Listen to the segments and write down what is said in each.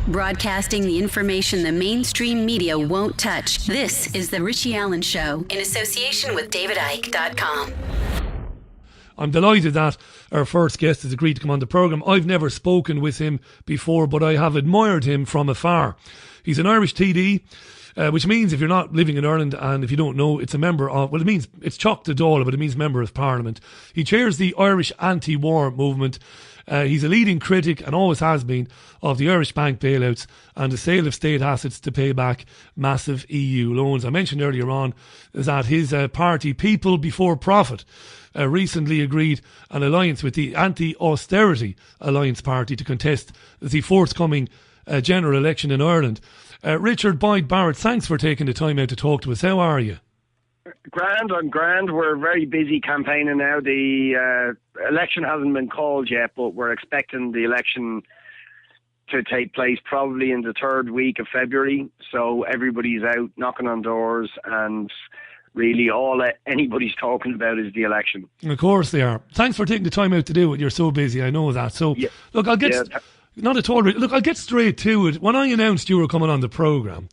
Broadcasting the information the mainstream media won't touch. This is The Richie Allen Show in association with DavidIke.com. I'm delighted that our first guest has agreed to come on the programme. I've never spoken with him before, but I have admired him from afar. He's an Irish TD, which means if you're not living in Ireland and if you don't know, it's a member of, well, it means it's Ceacht de Dáil, but it means member of Parliament. He chairs the Irish anti-war movement. He's a leading critic and always has been of the Irish bank bailouts and the sale of state assets to pay back massive EU loans. I mentioned earlier on that his party, People Before Profit, recently agreed an alliance with the Anti-Austerity Alliance Party to contest the forthcoming general election in Ireland. Richard Boyd Barrett, thanks for taking the time out to talk to us. How are you? Grand, I'm grand. We're very busy campaigning now. The election hasn't been called yet, but we're expecting the election to take place probably in the third week of February. So everybody's out knocking on doors, and really all anybody's talking about is the election. Of course they are. Thanks for taking the time out to do it. You're so busy, I know that. So, yeah. Look, I'll get... Not at all. Look, I'll get straight to it. When I announced you were coming on the programme,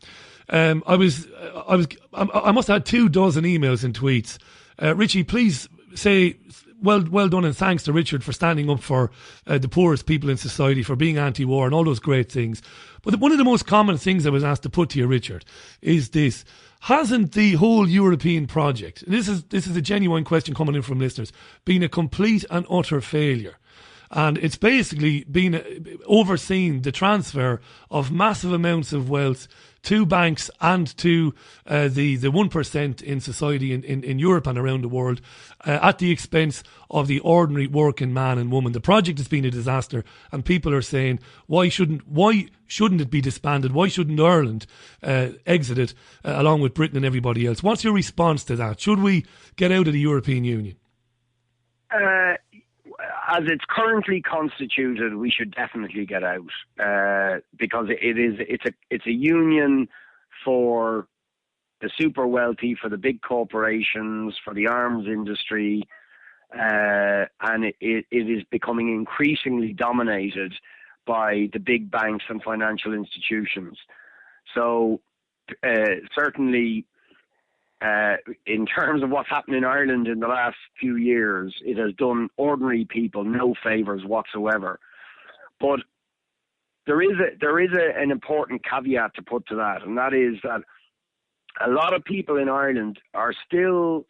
I must have had 24 emails and tweets. Richie, please say well done and thanks to Richard for standing up for the poorest people in society, for being anti-war and all those great things. But one of the most common things I was asked to put to you, Richard, is this: hasn't the whole European project, and this is a genuine question coming in from listeners, been a complete and utter failure? And it's basically been overseen the transfer of massive amounts of wealth to banks and to the 1% in society in Europe and around the world at the expense of the ordinary working man and woman. The project has been a disaster, and people are saying, why shouldn't it be disbanded? Why shouldn't Ireland exit it along with Britain and everybody else? What's your response to that? Should we get out of the European Union? As it's currently constituted, we should definitely get out because it's a union for the super wealthy, for the big corporations, for the arms industry, and it is becoming increasingly dominated by the big banks and financial institutions. So certainly, in terms of what's happened in Ireland in the last few years, it has done ordinary people no favours whatsoever. But there is an important caveat to put to that, and that is that a lot of people in Ireland are still,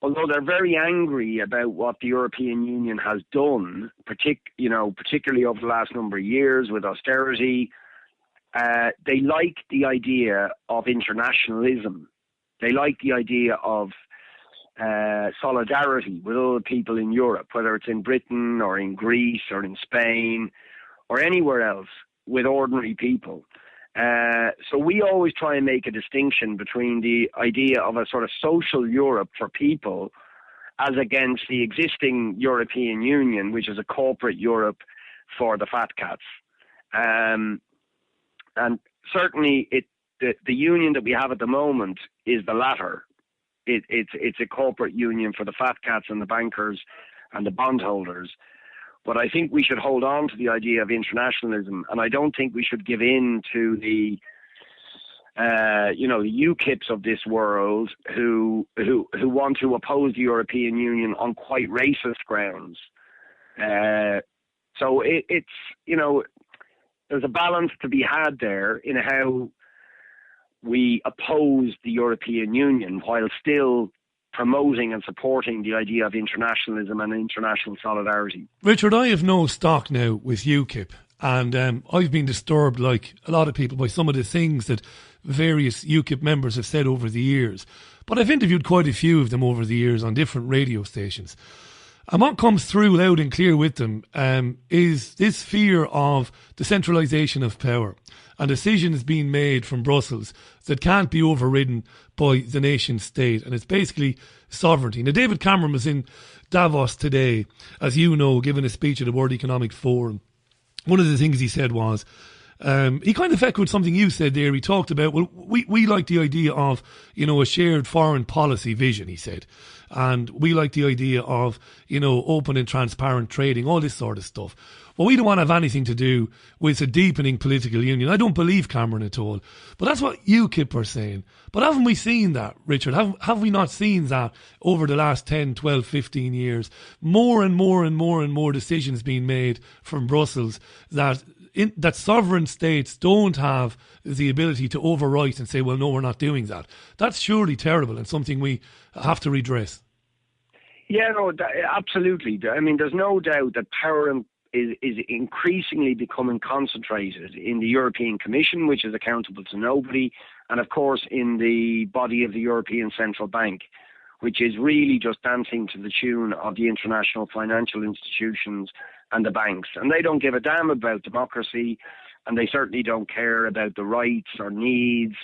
although they're very angry about what the European Union has done, particularly over the last number of years with austerity, they like the idea of internationalism. They like the idea of solidarity with other people in Europe, whether it's in Britain or in Greece or in Spain or anywhere else, with ordinary people. So we always try and make a distinction between the idea of a sort of social Europe for people as against the existing European Union, which is a corporate Europe for the fat cats. And certainly the union that we have at the moment is the latter. It's a corporate union for the fat cats and the bankers and the bondholders. But I think we should hold on to the idea of internationalism, and I don't think we should give in to the UKIPs of this world who want to oppose the European Union on quite racist grounds. So it's there's a balance to be had there in how we oppose the European Union while still promoting and supporting the idea of internationalism and international solidarity. Richard, I have no stock now with UKIP, and I've been disturbed, like a lot of people, by some of the things that various UKIP members have said over the years. But I've interviewed quite a few of them over the years on different radio stations. And what comes through loud and clear with them is this fear of the centralisation of power and decisions being made from Brussels that can't be overridden by the nation state. And it's basically sovereignty. Now, David Cameron was in Davos today, as you know, giving a speech at the World Economic Forum. One of the things he said was, he kind of echoed something you said there. He talked about, well, we like the idea of, a shared foreign policy vision, he said. And we like the idea of, open and transparent trading, all this sort of stuff. But we don't want to have anything to do with a deepening political union. I don't believe Cameron at all. But that's what UKIP are saying. But haven't we seen that, Richard? Have we not seen that over the last 10, 12, 15 years? More and more and more and more decisions being made from Brussels that sovereign states don't have the ability to overwrite and say, well, no, we're not doing that. That's surely terrible and something we have to redress. Yeah, no, absolutely. I mean, there's no doubt that power is increasingly becoming concentrated in the European Commission, which is accountable to nobody, and of course in the body of the European Central Bank, which is really just dancing to the tune of the international financial institutions and the banks. And they don't give a damn about democracy, and they certainly don't care about the rights or needs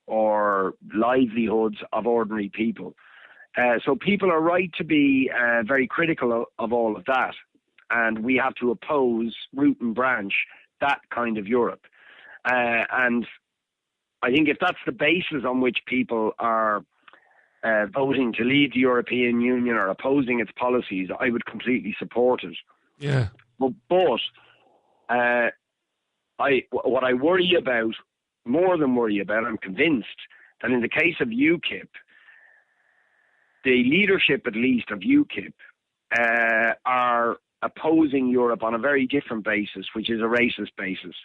or livelihoods of ordinary people. So people are right to be very critical of all of that. And we have to oppose, root and branch, that kind of Europe. And I think if that's the basis on which people are voting to leave the European Union or opposing its policies, I would completely support it. Yeah. But what I worry about, more than worry about, I'm convinced that in the case of UKIP, the leadership at least of UKIP are opposing Europe on a very different basis, which is a racist basis,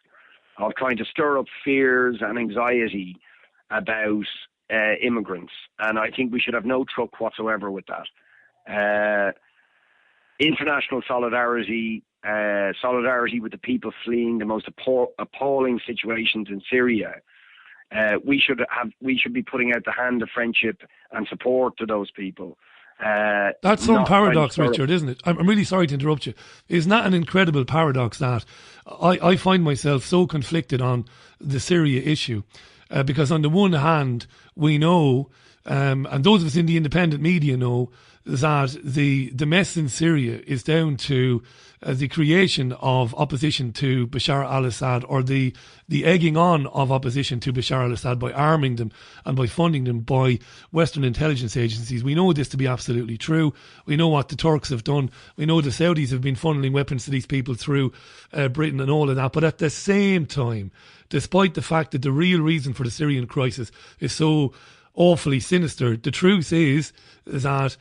of trying to stir up fears and anxiety about immigrants. And I think we should have no truck whatsoever with that. International solidarity, solidarity with the people fleeing the most appalling situations in Syria. We should be putting out the hand of friendship and support to those people. That's some paradox, Richard, isn't it? I'm really sorry to interrupt you. Isn't that an incredible paradox that I find myself so conflicted on the Syria issue? Because on the one hand, we know, and those of us in the independent media know, that the mess in Syria is down to the creation of opposition to Bashar al-Assad, or the egging on of opposition to Bashar al-Assad by arming them and by funding them by Western intelligence agencies. We know this to be absolutely true. We know what the Turks have done. We know the Saudis have been funneling weapons to these people through Britain and all of that. But at the same time, despite the fact that the real reason for the Syrian crisis is so awfully sinister, the truth is that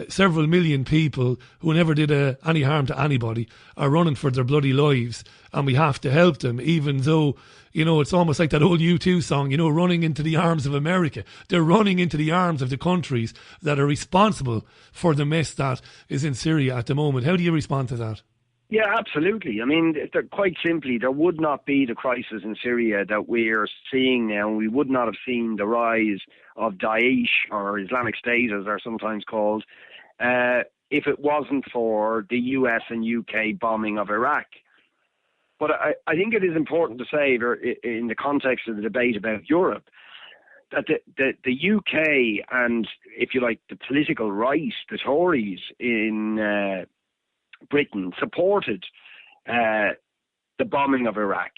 several million people who never did any harm to anybody are running for their bloody lives, and we have to help them, even though, you know, it's almost like that old U2 song, you know, running into the arms of America. They're running into the arms of the countries that are responsible for the mess that is in Syria at the moment. How do you respond to that? Yeah, absolutely. I mean, quite simply, there would not be the crisis in Syria that we're seeing now. We would not have seen the rise of Daesh, or Islamic State as they're sometimes called, if it wasn't for the US and UK bombing of Iraq. But I think it is important to say, in the context of the debate about Europe, that the UK and, if you like, the political right, the Tories in Britain supported the bombing of Iraq.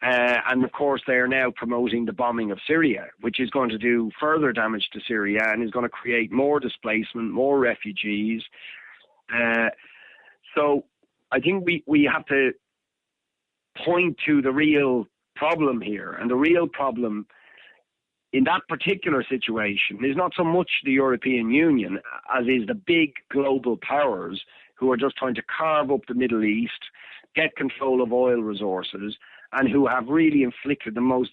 And of course, they are now promoting the bombing of Syria, which is going to do further damage to Syria and is going to create more displacement, more refugees. So I think we have to point to the real problem here. And the real problem in that particular situation is not so much the European Union as is the big global powers who are just trying to carve up the Middle East, get control of oil resources, and who have really inflicted the most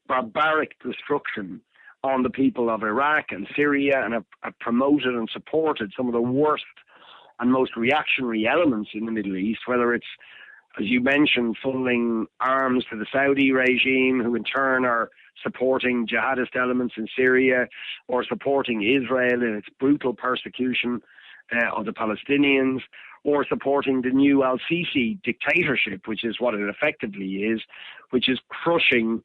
barbaric destruction on the people of Iraq and Syria, and have promoted and supported some of the worst and most reactionary elements in the Middle East, whether it's, as you mentioned, funneling arms to the Saudi regime, who in turn are supporting jihadist elements in Syria, or supporting Israel in its brutal persecution of the Palestinians, or supporting the new al-Sisi dictatorship, which is what it effectively is, which is crushing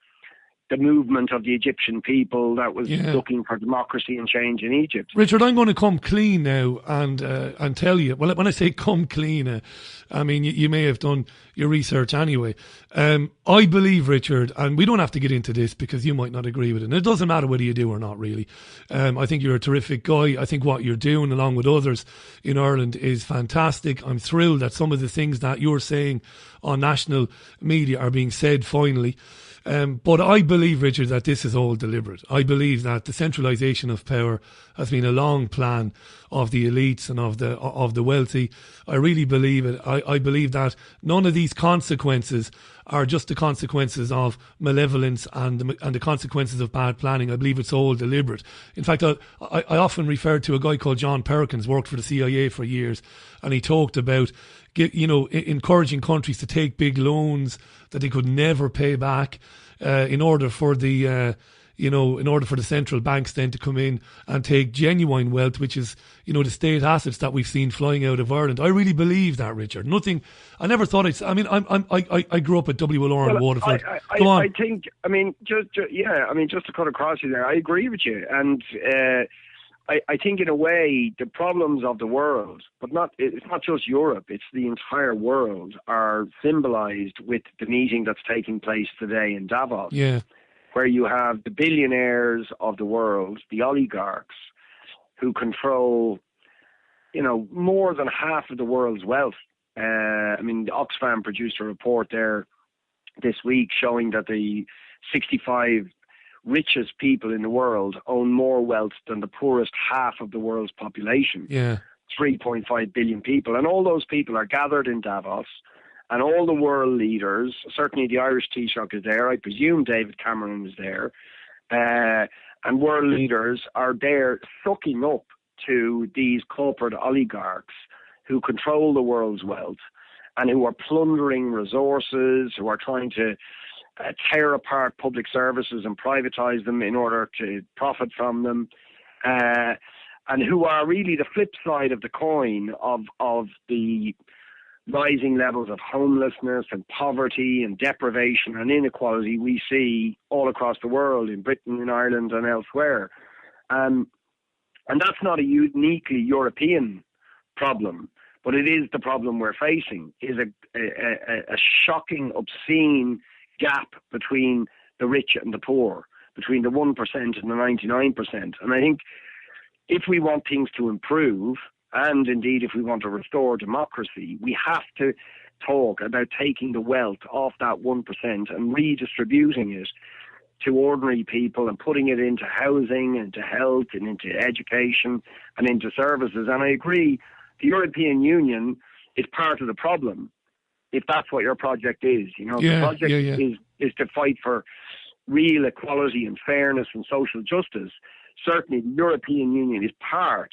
the movement of the Egyptian people that was looking for democracy and change in Egypt. Richard, I'm going to come clean now and tell you. Well, when I say come clean, I mean you may have done your research anyway. I believe, Richard, and we don't have to get into this because you might not agree with it. And it doesn't matter whether you do or not, really. I think you're a terrific guy. I think what you're doing, along with others in Ireland, is fantastic. I'm thrilled that some of the things that you're saying on national media are being said finally. But I believe, Richard, that this is all deliberate. I believe that the centralisation of power has been a long plan of the elites and of the wealthy. I really believe it. I believe that none of these consequences are just the consequences of malevolence and the consequences of bad planning. I believe it's all deliberate. In fact, I often refer to a guy called John Perkins, worked for the CIA for years, and he talked about encouraging countries to take big loans that they could never pay back in order for the central banks then to come in and take genuine wealth, which is, the state assets that we've seen flying out of Ireland. I really believe that, Richard. I never thought I grew up at WLR in Waterford. Go on. Just to cut across you there, I agree with you. And I think in a way the problems of the world, but it's not just Europe, it's the entire world, are symbolised with the meeting that's taking place today in Davos. Yeah. Where you have the billionaires of the world, the oligarchs, who control, more than half of the world's wealth. Oxfam produced a report there this week showing that the 65 richest people in the world own more wealth than the poorest half of the world's population. Yeah. 3.5 billion people. And all those people are gathered in Davos. And all the world leaders, certainly the Irish Taoiseach is there, I presume David Cameron is there, and world leaders are there sucking up to these corporate oligarchs who control the world's wealth and who are plundering resources, who are trying to tear apart public services and privatise them in order to profit from them, and who are really the flip side of the coin of the rising levels of homelessness and poverty and deprivation and inequality we see all across the world, in Britain, in Ireland and elsewhere. And that's not a uniquely European problem, but it is the problem we're facing, is a shocking, obscene gap between the rich and the poor, between the 1% and the 99%. And I think if we want things to improve, and indeed, if we want to restore democracy, we have to talk about taking the wealth off that 1% and redistributing it to ordinary people and putting it into housing, into health, and into education, and into services. And I agree, the European Union is part of the problem, if that's what your project is. The project is to fight for real equality and fairness and social justice. Certainly, the European Union is part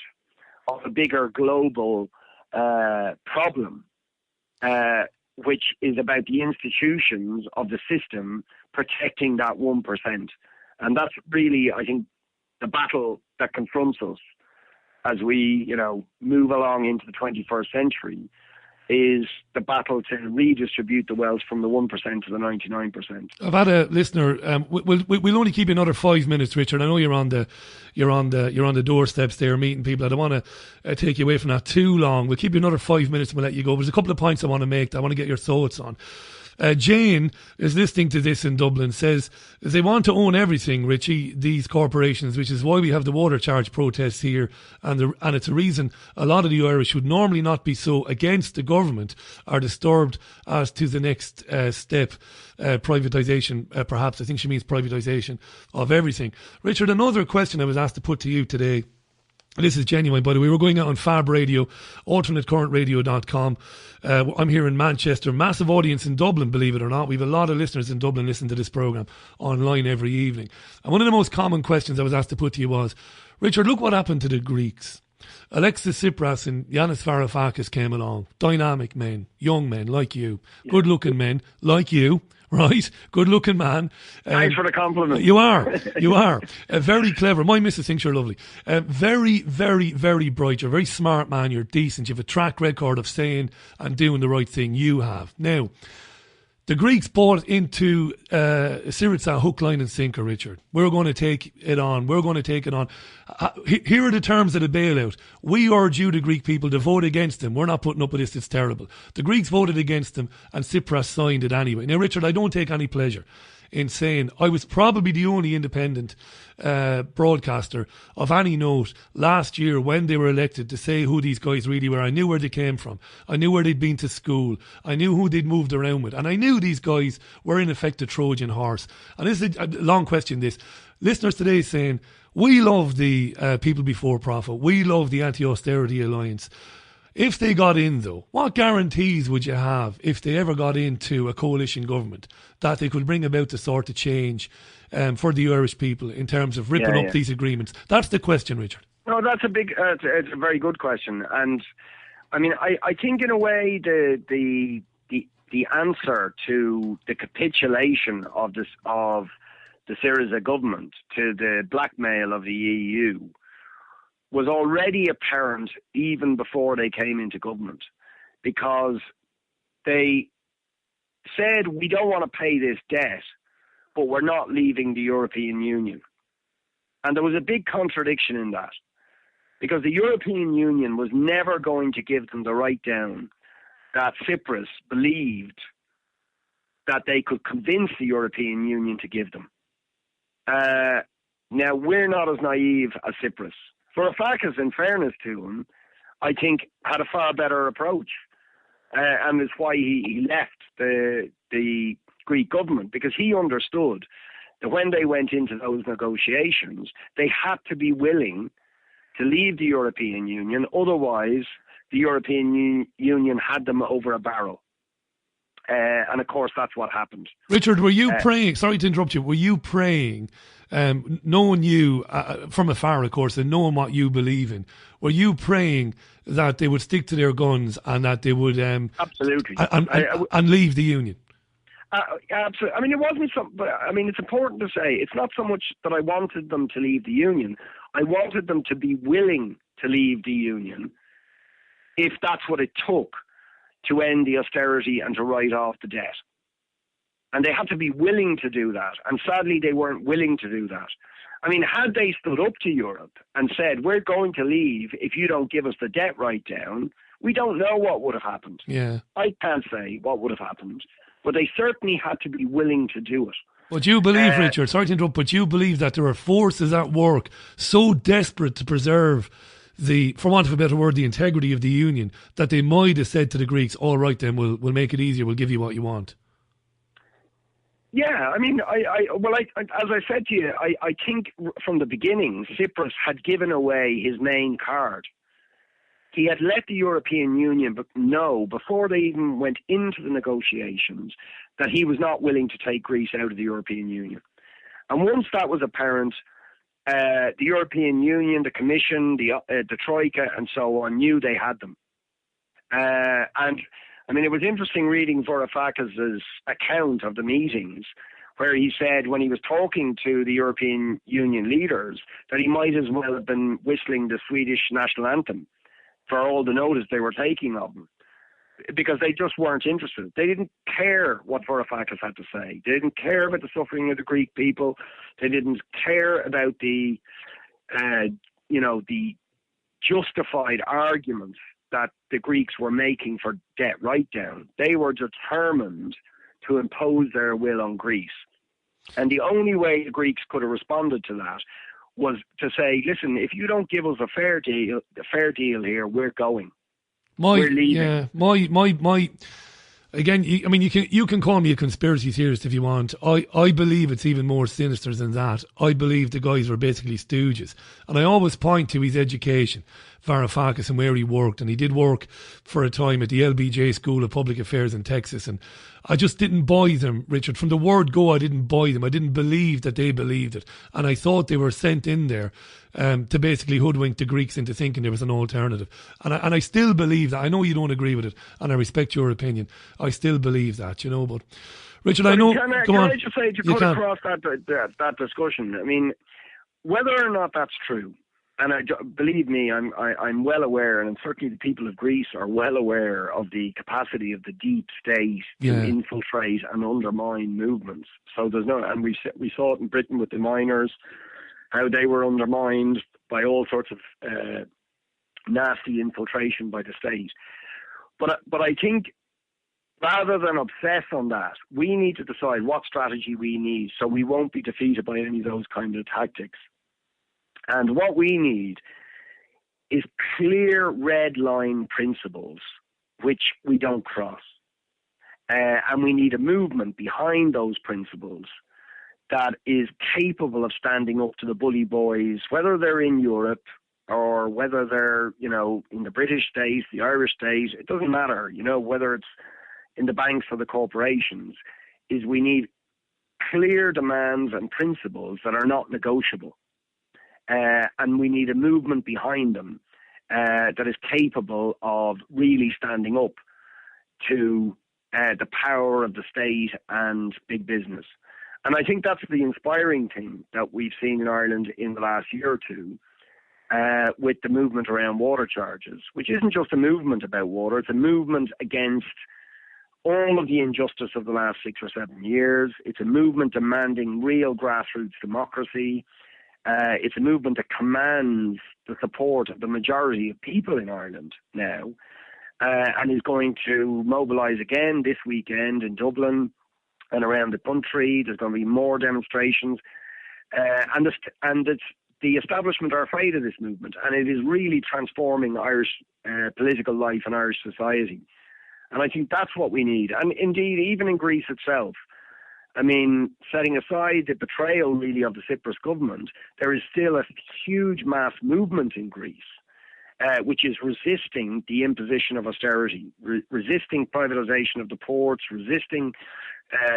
of a bigger global problem, which is about the institutions of the system protecting that 1%. And that's really, I think, the battle that confronts us as we, move along into the 21st century, is the battle to redistribute the wealth from the 1% to the 99%. I've had a listener. We'll only keep you another 5 minutes, Richard. I know you're on the doorsteps there meeting people. I don't want to take you away from that too long. We'll keep you another 5 minutes and we'll let you go. There's a couple of points I want to make that I want to get your thoughts on. Jane is listening to this in Dublin, says they want to own everything, Richie, these corporations, which is why we have the water charge protests here, and it's a reason a lot of the Irish would normally not be so against the government are disturbed as to the next step, privatisation, perhaps. I think she means privatisation of everything. Richard, another question I was asked to put to you today. This is genuine, by the way. We're going out on Fab Radio, alternatecurrentradio.com. I'm here in Manchester. Massive audience in Dublin, believe it or not. We have a lot of listeners in Dublin listening to this programme online every evening. And one of the most common questions I was asked to put to you was, Richard, look what happened to the Greeks. Alexis Tsipras and Yanis Varoufakis came along. Dynamic men, young men like you, good-looking men like you. Right, good-looking man. Thanks for the compliment. You are. Very clever. My missus thinks you're lovely. Very, very, very bright. You're a very smart man. You're decent. You have a track record of saying and doing the right thing. You have. Now, The Greeks bought into Syriza hook, line and sinker, Richard. We're going to take it on. We're going to take it on. Here are the terms of the bailout. We urge you, the Greek people, to vote against them. We're not putting up with this. It's terrible. The Greeks voted against them and Tsipras signed it anyway. Now, Richard, I don't take any pleasure in saying I was probably the only independent broadcaster of any note last year when they were elected to say who these guys really were. I knew where they came from. I knew where they'd been to school. I knew who they'd moved around with. And I knew these guys were in effect a Trojan horse. And this is a long question, this. Listeners today saying, we love the People Before Profit. We love the Anti-Austerity Alliance. If they got in, though, what guarantees would you have if they ever got into a coalition government that they could bring about the sort of change for the Irish people in terms of ripping up these agreements? That's the question, Richard. No, that's a big. It's a very good question, and I mean, I think in a way the answer to the capitulation of the Syriza government to the blackmail of the EU was already apparent even before they came into government, because they said, we don't want to pay this debt, but we're not leaving the European Union. And there was a big contradiction in that, because the European Union was never going to give them the write down that Cyprus believed that they could convince the European Union to give them. Now, we're not as naive as Cyprus. Varoufakis, in fairness to him, I think had a far better approach, and it's why he left the Greek government, because he understood that when they went into those negotiations, they had to be willing to leave the European Union. Otherwise, the European Union had them over a barrel. And of course, that's what happened. Richard, were you praying? Sorry to interrupt you. Were you praying, knowing you from afar, of course, and knowing what you believe in? Were you praying that they would stick to their guns and that they would absolutely and leave the union? Absolutely. I mean, it wasn't but I mean, it's important to say it's not so much that I wanted them to leave the union. I wanted them to be willing to leave the union if that's what it took to end the austerity and to write off the debt. And they had to be willing to do that. And sadly, they weren't willing to do that. I mean, had they stood up to Europe and said, we're going to leave if you don't give us the debt write down, we don't know what would have happened. Yeah. I can't say what would have happened. But they certainly had to be willing to do it. But you believe, Richard, sorry to interrupt, but you believe that there are forces at work so desperate to preserve for want of a better word, the integrity of the union, that they might have said to the Greeks, all right then, we'll make it easier, we'll give you what you want. Yeah, I mean, as I said to you, I think from the beginning, Tsipras had given away his main card. He had let the European Union know before they even went into the negotiations that he was not willing to take Greece out of the European Union. And once that was apparent, the European Union, the Commission, the Troika, and so on knew they had them. And I mean, it was interesting reading Varoufakis' account of the meetings, where he said when he was talking to the European Union leaders that he might as well have been whistling the Swedish national anthem for all the notice they were taking of him, because they just weren't interested. They didn't care what Varoufakis had to say. They didn't care about the suffering of the Greek people. They didn't care about the justified arguments that the Greeks were making for debt write-down. They were determined to impose their will on Greece. And the only way the Greeks could have responded to that was to say, listen, if you don't give us a fair deal here, we're going. We're leaving. Yeah, again, you can call me a conspiracy theorist if you want. I believe it's even more sinister than that. I believe the guys were basically stooges. And I always point to his education, Varoufakis, and where he worked. And he did work for a time at the LBJ School of Public Affairs in Texas. And I just didn't buy them, Richard. From the word go, I didn't buy them. I didn't believe that they believed it. And I thought they were sent in there to basically hoodwink the Greeks into thinking there was an alternative. And I still believe that. I know you don't agree with it, and I respect your opinion. I still believe that, but Richard, I know... Can I just say, to cut across that discussion, I mean, whether or not that's true, believe me, I'm well aware, and certainly the people of Greece are well aware of the capacity of the deep state to infiltrate and undermine movements. So there's no, and we saw it in Britain with the miners, how they were undermined by all sorts of nasty infiltration by the state. But I think rather than obsess on that, we need to decide what strategy we need so we won't be defeated by any of those kind of tactics. And what we need is clear red line principles which we don't cross. And we need a movement behind those principles that is capable of standing up to the bully boys, whether they're in Europe or whether they're, in the British state, the Irish state. It doesn't matter, whether it's in the banks or the corporations. Is we need clear demands and principles that are not negotiable. And we need a movement behind them that is capable of really standing up to the power of the state and big business. And I think that's the inspiring thing that we've seen in Ireland in the last year or two with the movement around water charges, which isn't just a movement about water, it's a movement against all of the injustice of the last 6 or 7 years. It's a movement demanding real grassroots democracy. It's a movement that commands the support of the majority of people in Ireland now, and is going to mobilise again this weekend in Dublin and around the country. There's going to be more demonstrations, and the establishment are afraid of this movement, and it is really transforming Irish political life and Irish society. And I think that's what we need. And indeed, even in Greece itself, I mean, setting aside the betrayal really of the Tsipras government, there is still a huge mass movement in Greece, which is resisting the imposition of austerity, resisting privatisation of the ports, resisting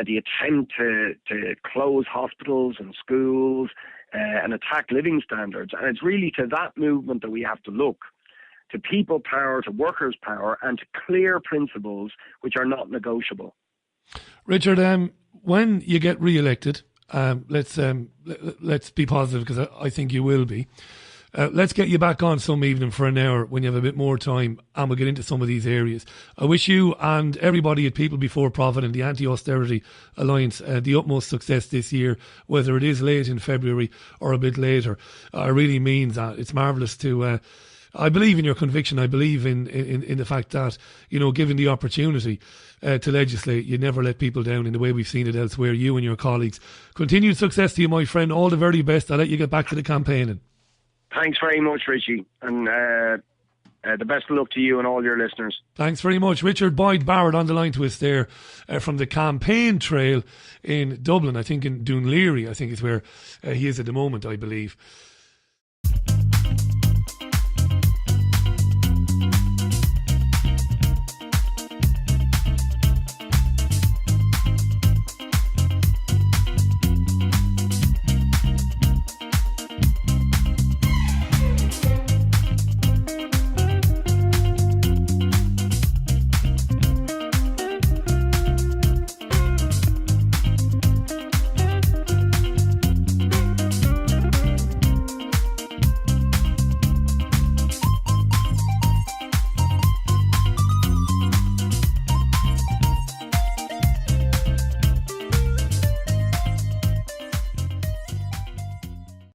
the attempt to close hospitals and schools and attack living standards. And it's really to that movement that we have to look, to people power, to workers' power, and to clear principles which are not negotiable. Richard, when you get re-elected, let's be positive, because I think you will be. Let's get you back on some evening for an hour when you have a bit more time, and we'll get into some of these areas. I wish you and everybody at People Before Profit and the Anti-Austerity Alliance the utmost success this year, whether it is late in February or a bit later. I really mean that. It's marvellous to... I believe in your conviction. I believe in the fact that, given the opportunity to legislate, you never let people down in the way we've seen it elsewhere, you and your colleagues. Continued success to you, my friend. All the very best. I'll let you get back to the campaigning. Thanks very much, Richie. And the best of luck to you and all your listeners. Thanks very much. Richard Boyd Barrett on the line to us there from the campaign trail in Dublin. I think in Dunleary, I think is where he is at the moment, I believe.